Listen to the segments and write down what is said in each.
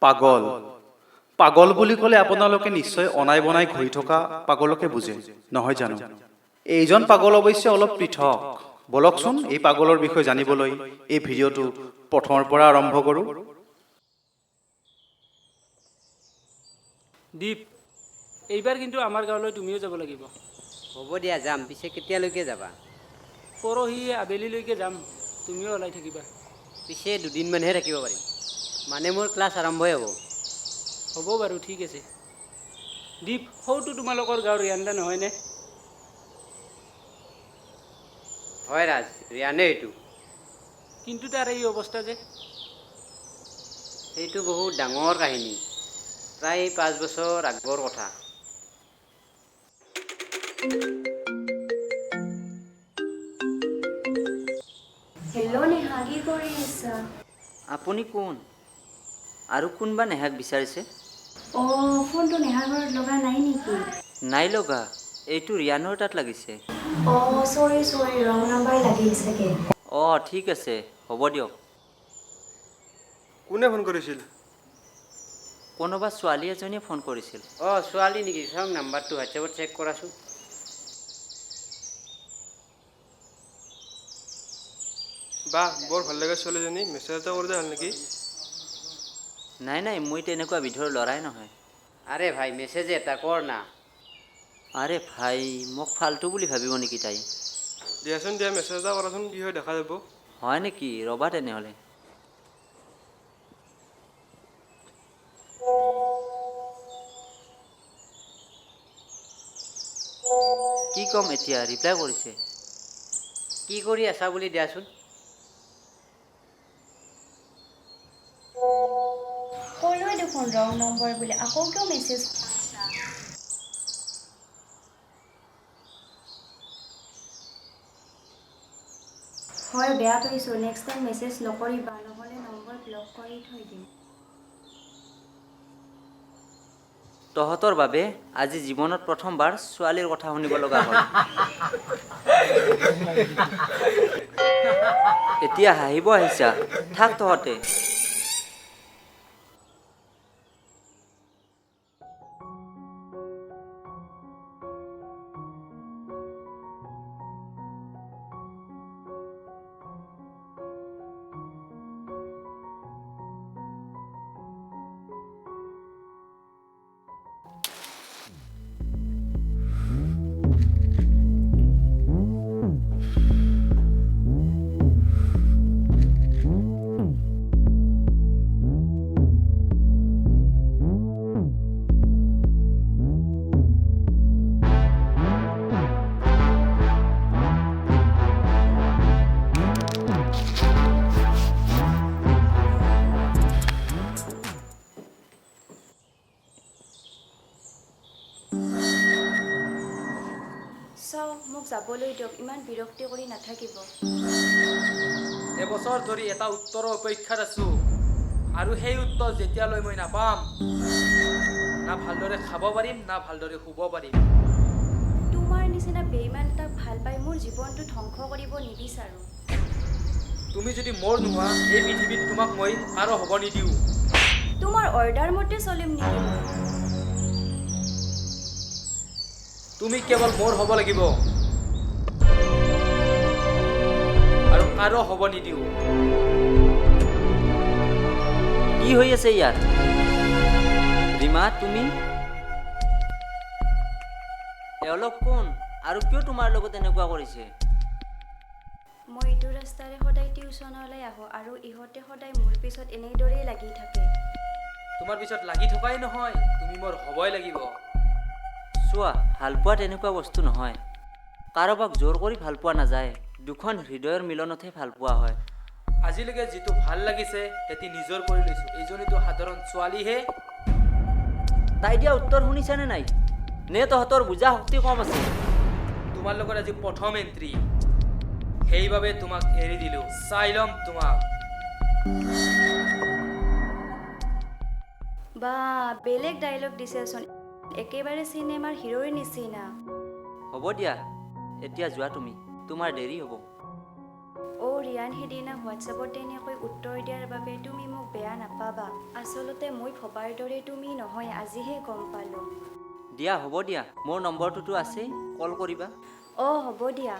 পাগল পাগল বুলি ক'লে আপোনালোকে নিশ্চয় অনাই বনাই ঘূৰি থকা পাগলকে বুজে নহয় জানো এইজন পাগল অৱশ্যে অলপ পৃথক বলকচোন এই পাগলৰ বিষয়ে জানিবলৈ এই ভিডিঅ'টো প্ৰথমৰ পৰা আৰম্ভ কৰোঁ দীপ এইবাৰ কিন্তু আমাৰ গাঁৱলৈ তুমিও যাব লাগিব হ'ব দিয়া যাম পিছে কেতিয়ালৈকে যাবা পৰহি আবেলিলৈকে যাম তুমিও ওলাই থাকিবা পিছে দুদিনমানহে থাকিব পাৰিম মানে মোৰ ক্লাছ আৰম্ভই হ'ব হ'ব বাৰু ঠিক আছে দীপ সৌটো তোমালোকৰ গাঁৱৰ ৰিয়ানদা নহয়নে হয় ৰাজ ৰিয়ানে এইটো কিন্তু তাৰ এই অৱস্থা যে সেইটো বহুত ডাঙৰ কাহিনী প্ৰায় 5 বছৰ আগৰ কথা হেল্ল' নেহা কি কৰি আছা আপুনি কোন আৰু কোনবা নেহাক বিচাৰিছে অঁ ফোনটো নেহাৰ ঘৰত লগা নাই নেকি নাই লগা এইটো ৰিয়ানৰ তাত লাগিছে অঁ চৰি ৰং নাম্বাৰ লাগিল চাগে অঁ ঠিক আছে হ'ব দিয়ক কোনে ফোন কৰিছিল কোনোবা ছোৱালী এজনীয়ে ফোন কৰিছিল অঁ ছোৱালী নেকি চাওক নাম্বাৰটো হোৱাটছএপত চেক কৰাচোন বাহ বৰ ভাল লাগে ছোৱালীজনী মেছেজ এটা কৰি দিয়া হ'ল নেকি নাই মই তেনেকুৱা বিধৰ ল'ৰাই নহয় আৰে ভাই মেছেজ এটা কৰ না আৰে ভাই মোক ফাল্টু বুলি ভাবিব নেকি তাই দিয়াচোন দিয়া মেছেজ এটা কৰাচোন কি হয় দেখা যাব হয় নেকি ৰ'বা তেনেহ'লে কি ক'ম এতিয়া ৰিপ্লাই কৰিছে কি কৰি আছা বুলি দিয়াচোন ক'লোৱে দেখোন ৰং নম্বৰ বুলি আকৌ কিয় মেছেজ হয় বেয়া পাইছোঁ নেক্সট টাইম মেছেজ নকৰিবা নহ'লে নম্বৰ ব্লক কৰি থৈ দিম তহঁতৰ বাবে আজি জীৱনত প্ৰথমবাৰ ছোৱালীৰ কথা শুনিব লগা হ'ল এতিয়া হাঁহিব আহিছা থাক তহঁতে চাওক মোক যাবলৈ দিয়ক ইমান বিৰক্তি কৰি নাথাকিব এবছৰ ধৰি এটা উত্তৰৰ অপেক্ষাত আছোঁ আৰু সেই উত্তৰ যেতিয়ালৈ মই নাপাম না ভালদৰে খাব পাৰিম না ভালদৰে শুব পাৰিম তোমাৰ নিচিনা বেইমান এটাক ভাল পাই মোৰ জীৱনটো ধ্বংস কৰিব নিবিচাৰোঁ তুমি যদি মোৰ নোহোৱা এই পৃথিৱীত তোমাক মই কাৰো হ'ব নিদিওঁ তোমাৰ অৰ্ডাৰ মতে চলিম নেকি মই তুমি কেৱল মোৰ হ'ব লাগিব আৰু কাৰো হ'ব নিদিওঁ কি হৈ আছে ইয়াত ৰীমা তুমি এওঁলোক কোন আৰু কিয় তোমাৰ লগত এনেকুৱা কৰিছে মই এইটো ৰাস্তাৰে সদায় টিউচনলৈ আহোঁ আৰু ইহঁতে সদায় মোৰ পিছত এনেদৰেই লাগি থাকে তোমাৰ পিছত লাগি থকাই নহয় তুমি মোৰ হ'বই লাগিব চোৱা ভালপোৱা তেনেকুৱা বস্তু নহয় কাৰোবাক জোৰ কৰি ভাল পোৱা নাযায় দুখন হৃদয়ৰ মিলনতহে ভাল পোৱা হয় আজিলৈকে যিটো ভাল লাগিছে সেটি নিজৰ কৰি লৈছোঁ এইজনীতো সাধাৰণ ছোৱালীহে তাই দিয়া উত্তৰ শুনিছানে নাই নে তহঁতৰ বুজা শক্তি কম আছে তোমাৰ লগত আজি প্ৰথম এন্ট্ৰি সেইবাবে তোমাক এৰি দিলোঁ চাই ল'ম তোমাক বা বেলেগ ডায়লগ দিছেচোন একেবাৰে চিনেমাৰ হিৰোৰ নিচিনা হ'ব দিয়া এতিয়া যোৱা তুমি তোমাৰ দেৰি হ'ব অ' ৰিয়ান সিদিনা হোৱাটছএপত তেনেকৈ উত্তৰ দিয়াৰ বাবে তুমি মোক বেয়া নাপাবা আচলতে মই ভবাৰ দৰে তুমি নহয় আজিহে গম পালোঁ দিয়া হ'ব দিয়া মোৰ নম্বৰটোতো আছেই কল কৰিবা অঁ হ'ব দিয়া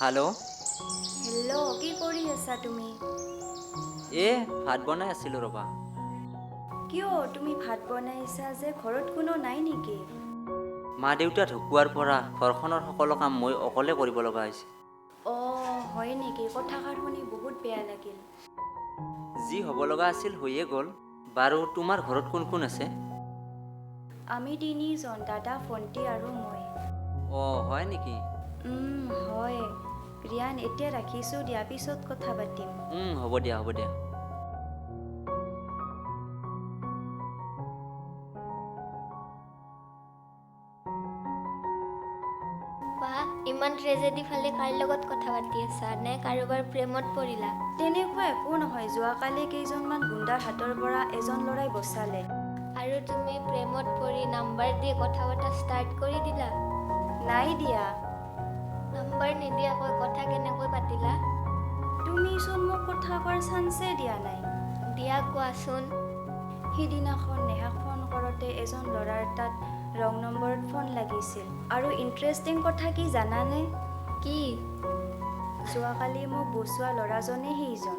হেল্ল' হেল্ল' কি কৰি আছা তুমি ভাত বনাই আছিলোঁ ৰ'বা কিয় তুমি ভাত বনাইছা যে ঘৰত কোনো নাই নেকি মা দেউতা ঢুকোৱাৰ পৰা ঘৰখনৰ সকলো কাম মই অকলে কৰিব লগা হৈছে অঁ হয় নেকি কথাষাৰ শুনি বহুত বেয়া লাগিল যি হ'ব লগা আছিল হৈয়ে গ'ল বাৰু তোমাৰ ঘৰত কোন কোন আছে আমি তিনিজন দাদা ভণ্টি আৰু মই অঁ হয় নেকি হয় ৰিয়ান এতিয়া ৰাখিছোঁ দিয়া পিছত কথা পাতিম হ'ব দিয়া হ'ব দিয়া বা ইমান ট্ৰেজেডি ফালে কাৰ লগত কথা পাতি আছা নে কাৰোবাৰ প্ৰেমত পৰিলা তেনেকুৱা একো নহয় যোৱাকালি কেইজনমান গুণ্ডাৰ হাতৰ পৰা এজন ল'ৰাই বচালে আৰু তুমি প্ৰেমত পৰি নাম্বাৰ দি কথা পতা ষ্টাৰ্ট কৰি দিলা নাই দিয়া নাম্বাৰ নিদিয়াকৈ কথা কেনেকৈ পাতিলা তুমিচোন মোক কথা কোৱাৰ চান্সে দিয়া নাই দিয়া কোৱাচোন সিদিনাখন নেহাক ফোন কৰোঁতে এজন ল'ৰাৰ তাত ৰং নম্বৰত ফোন লাগিছিল আৰু ইণ্টাৰেষ্টিং কথা কি জানানে কি যোৱাকালি মোক বচোৱা ল'ৰাজনে সেইজন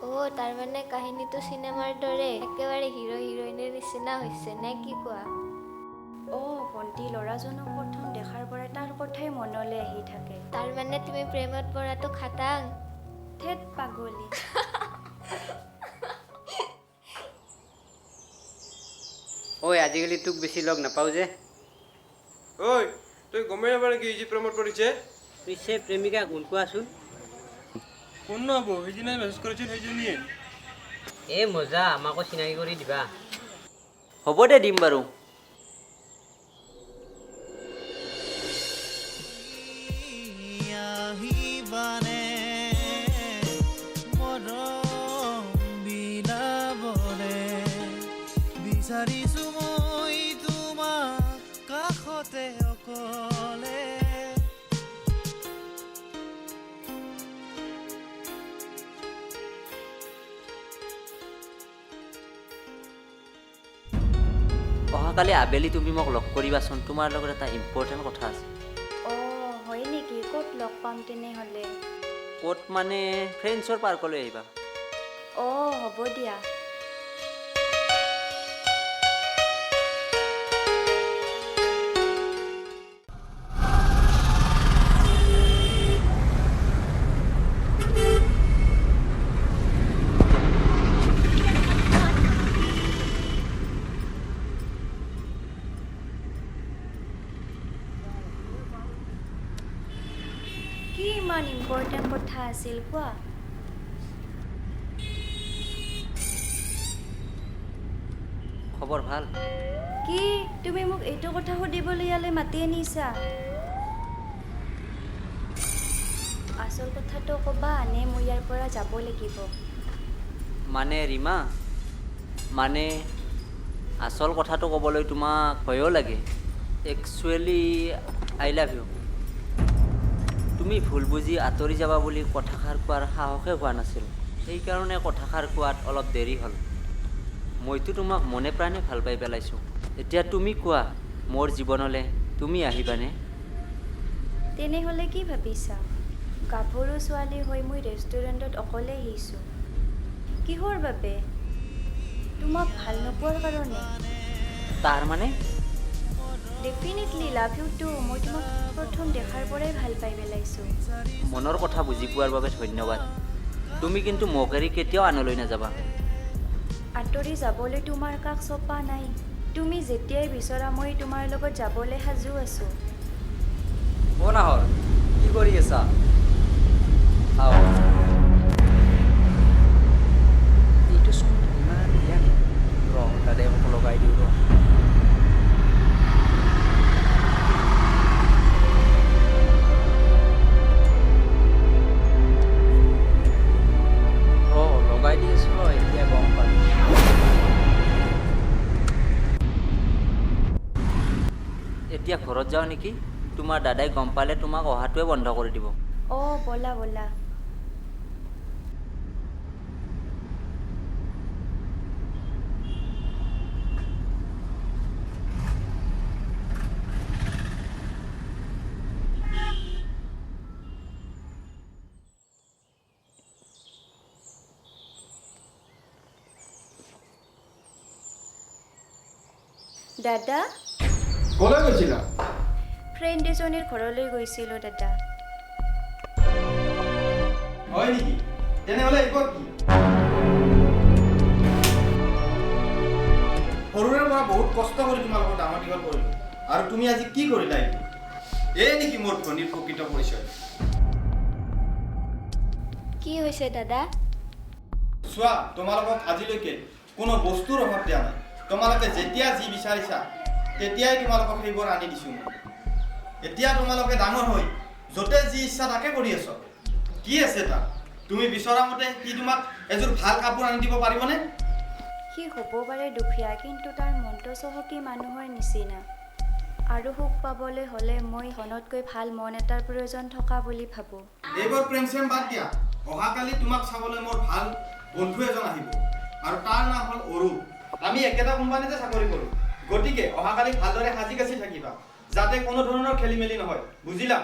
অ' তাৰমানে কাহিনীটো চিনেমাৰ দৰে একেবাৰে হিৰ' হিৰইনৰ নিচিনা হৈছে নে কি কোৱা অঁ ভণ্টি ল'ৰাজনক প্ৰথম দেখাৰ পৰাই তাৰ কথাই মনলৈ আহি থাকে তাৰমানে তুমি প্ৰেমত পৰাটো খাটাং ঠেট পাগলী ঐ আজিকালি তোক বেছি লগ নাপাওঁ যে ঐ তই গমেই নাপাওঁ নেকি যি প্ৰেমত পৰিছে পিছে প্ৰেমিকা কোন কোৱাচোন কোন নহ'ব সেইদিনাই মেছেজ কৰিছিল সেইজনীয়ে এই মজা আমাকো চিনাকি কৰি দিবা হ'ব দে দিম বাৰু আহিবানে মৰম বিলাবলে বিচাৰিছো মই তোমাক কাষতে অকলে অহাকালি আবেলি তুমি মোক লগ কৰিবাচোন তোমাৰ লগত এটা ইম্পৰ্টেণ্ট কথা আছে অঁ হয় নেকি ক'ত লগ পাম তেনেহ'লে ক'ত মানে ফ্ৰেণ্ডছৰ পাৰ্কলৈ আহিবা অঁ হ'ব দিয়া কি ইমান ইম্পৰ্টেণ্ট কথা আছিল কোৱা খবৰ ভাল কি তুমি মোক এইটো কথা সুধিবলৈ ইয়ালৈ মাতি আনিছা আচল কথাটো ক'বা নে মই ইয়াৰ পৰা যাব লাগিব মানে ৰীমা মানে আচল কথাটো ক'বলৈ তোমাক ভয়ো লাগে একচুৱেলি আই লাভ ইউ তুমি ভুল বুজি আঁতৰি যাবা বুলি কথাষাৰ কোৱাৰ সাহসে হোৱা নাছিল সেইকাৰণে কথাষাৰ কোৱাত অলপ দেৰি হ'ল মইতো তোমাক মনে প্ৰাণে ভাল পাই পেলাইছোঁ এতিয়া তুমি কোৱা মোৰ জীৱনলৈ তুমি আহিবানে তেনেহ'লে কি ভাবিছা গাভৰু ছোৱালী হৈ মই ৰেষ্টুৰেণ্টত অকলে আহিছোঁ কিহৰ বাবে তোমাক ভাল নোপোৱাৰ কাৰণে তাৰ মানে ডেফিনেটলি লাভ ইউ টু মই তোমাক প্ৰথম দেখাৰ পৰাই ভাল পাই পেলাইছোঁ মনৰ কথা বুজি পোৱাৰ বাবে ধন্যবাদ তুমি কিন্তু মোক এৰি কেতিয়াও আনলৈ নাযাবা আঁতৰি যাবলৈ তোমাৰ কাষ চপা নাই তুমি যেতিয়াই বিচৰা মই তোমাৰ লগত যাবলৈ সাজু আছোঁ অ নাহৰ কি কৰি আছা আও এইটো চোন ইমান বেয়া নেকি? ৰ দাদাই মোক লগাই দিওঁ ৰ লগাই দি আছোঁ ৰ এতিয়া গম পালোঁ এতিয়া ঘৰত যাওঁ নেকি তোমাৰ দাদাই গম পালে তোমাক অহাটোৱে বন্ধ কৰি দিব অঁ ব'লা ব'লা। দাদা ক'লৈ গৈছিলা ফ্ৰেণ্ড এজনীৰ ঘৰলৈ গৈছিলোঁ দাদা। হয় নেকি তেনেহ'লে এইবোৰ কি সৰুৰে পৰা বহুত কষ্ট কৰি তোমালোকৰ ডাঙৰ দীঘল কৰিলোঁ আৰু তুমি আজি কি কৰিলা এইটো এই নেকি মোৰ ধনীৰ প্ৰকৃত পৰিচয় কি হৈছে দাদা? চোৱা তোমালোকক আজিলৈকে কোনো বস্তুৰ অভাৱ দিয়া নাই তোমালোকে যেতিয়া যি বিচাৰিছা তেতিয়াই তোমালোকক সেইবোৰ আনি দিছোঁ মই এতিয়া তোমালোকে ডাঙৰ হৈ য'তে যি ইচ্ছা তাকে কৰি আছ কি আছে তাত তুমি বিচৰা মতে সি তোমাক এযোৰ ভাল কাপোৰ আনি দিব পাৰিবনে সি হ'ব পাৰে দুখীয়া কিন্তু তাৰ মনটো চহকী মানুহৰ নিচিনা আৰু সুখ পাবলৈ হ'লে মই ধনতকৈ ভাল মন এটাৰ প্ৰয়োজন থকা বুলি ভাবোঁ। এইবোৰ প্ৰেম চেম বাদ দিয়া অহাকালি তোমাক চাবলৈ মোৰ ভাল বন্ধু এজন আহিব আৰু তাৰ নাম হ'ল অৰু আমি একেটা কোম্পানীতে চাকৰি কৰোঁ গতিকে অহাকালি ভালদৰে সাজি কাচি থাকিবা যাতে কোনো ধৰণৰ খেলি মেলি নহয় বুজিলা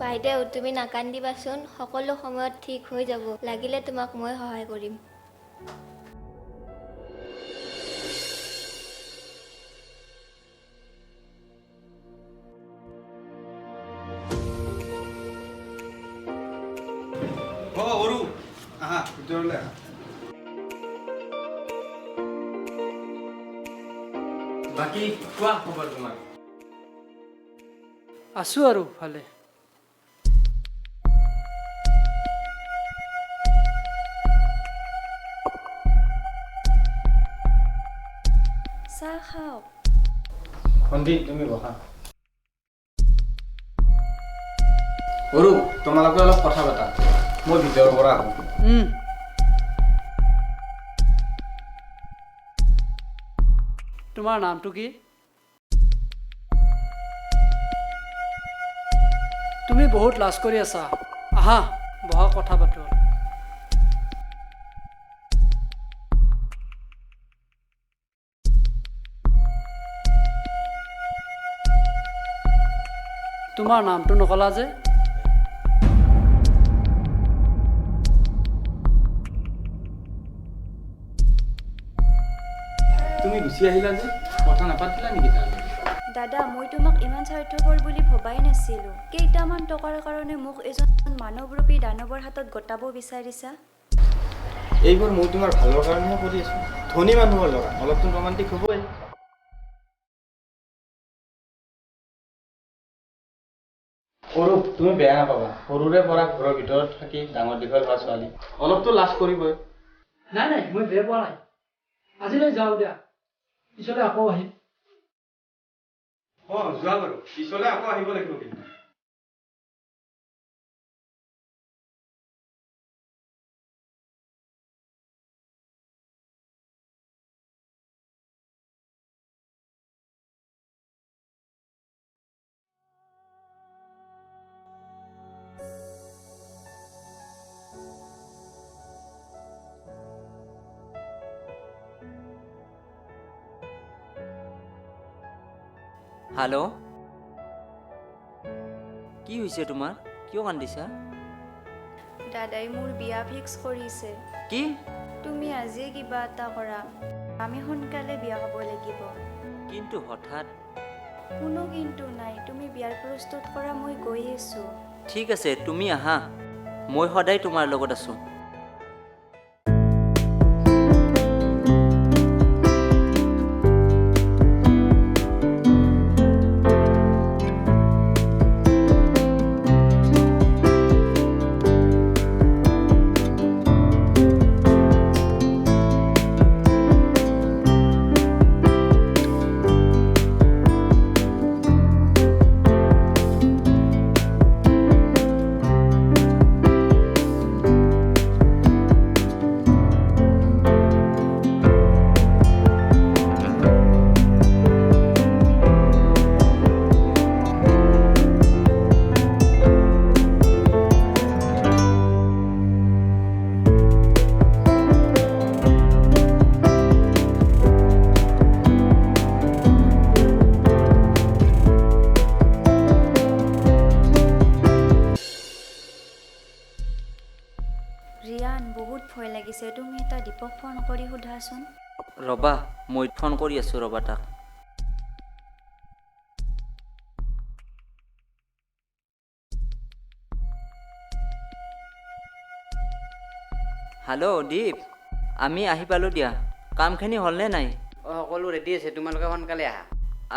বাইদেউ তুমি নাকান্দিবাচোন সকলো সময়ত ঠিক হৈ যাব লাগিলে তোমাক মই সহায় কৰিম অৰু আহা ভিতৰলৈ আহা বাকী কোৱা খবৰ তোমাৰ আছোঁ আৰু ভালে চাহ খাওক। ভণ্টি তুমি বহা অৰু তোমালোকে অলপ কথা পতা মই ভিতৰৰ পৰা আহোঁ তোমাৰ নামটো কি? তুমি বহুত লাজ কৰি আছা আহা বহা কথা পাতো তোমাৰ নামটো নকলা যে তুমি গুচি আহিলা যে কথা নাপাতিলা নেকি তাৰ দাদা মই তোমাক ইমান স্বাৰ্থপৰ বুলি ভবাই নাছিলোঁ কেইটামান টকাৰ কাৰণে মোক এজন মানৱৰূপী দানৱৰ হাতত গতাব বিচাৰিছা এইবোৰ মই তোমাৰ ভালৰ কাৰণেহে কৰি আছোঁ ধনী মানুহৰ ল'ৰা অলপতো ৰোমান্টিক হ'বই সৰু তুমি বেয়া নাপাবা সৰুৰে পৰা ঘৰৰ ভিতৰত থাকি ডাঙৰ দীঘল হোৱা ছোৱালী অলপতো লাজ কৰিবই নাই নাই মই বেয়া পোৱা নাই আজিলৈ যাওঁ দিয়া পিছলৈ আকৌ আহিম যোৱা বাৰু পিছলৈ আকৌ আহিব লাগিব কিন্তু হেল্ল' কি হৈছে তোমাৰ কিয় কান্দিছা দাদাই মোৰ বিয়া ফিক্স কৰিছে কি তুমি আজিয়ে কিবা এটা কৰা আমি সোনকালে বিয়া হ'ব লাগিব কিন্তু হঠাৎ কোনো কিন্তু নাই তুমি বিয়াৰ প্ৰস্তুত কৰা মই গৈ আছোঁ ঠিক আছে তুমি আহা মই সদায় তোমাৰ লগত আছোঁ লাগিছে তুমি এটা দীপক ফোন কৰি সোধাচোন ৰ'বা মই ফোন কৰি আছোঁ ৰ'বা তাক হেল্ল' দীপ আমি আহি পালোঁ দিয়া কামখিনি হ'লনে নাই অঁ সকলো ৰেডি আছে তোমালোকে সোনকালে আহা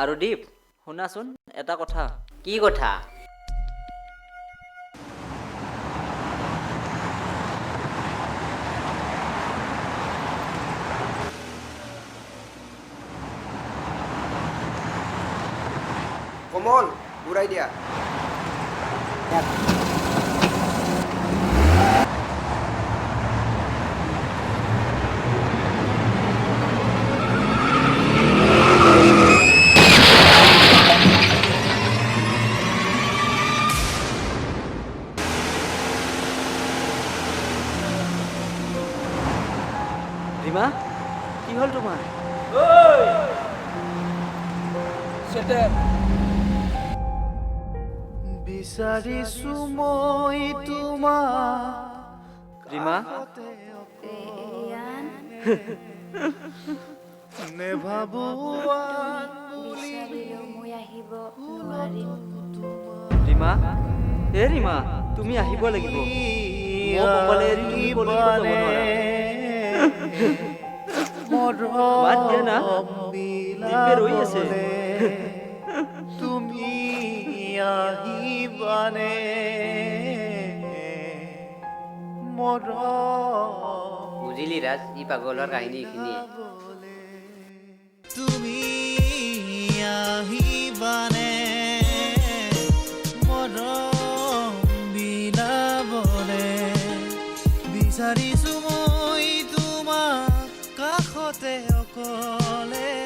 আৰু দীপ শুনাচোন এটা কথা কি কথা কমল ঘূৰাই দিয়া ৰীমা কি হ'ল তোমাৰ বিচাৰিছো মই তোমাক ৰীমা ৰিয়ান নেভাবো বিচাৰিলেও মই আহিব নোৱাৰিম ৰীমা ৰীমা তুমি আহিব লাগিব মোক অকলে এৰি তুমি কলৈকো যাব নোৱাৰা বাদ দিয়া না দীপে ৰৈ আছে তুমি আহিবানে বুজিলি ৰাজ ই পাগলৰ কাহিনী এইখিনিয়ে তুমি আহিবানে মৰম বিলাবলে বিচাৰিছো মই তোমাক কাষতে অকলে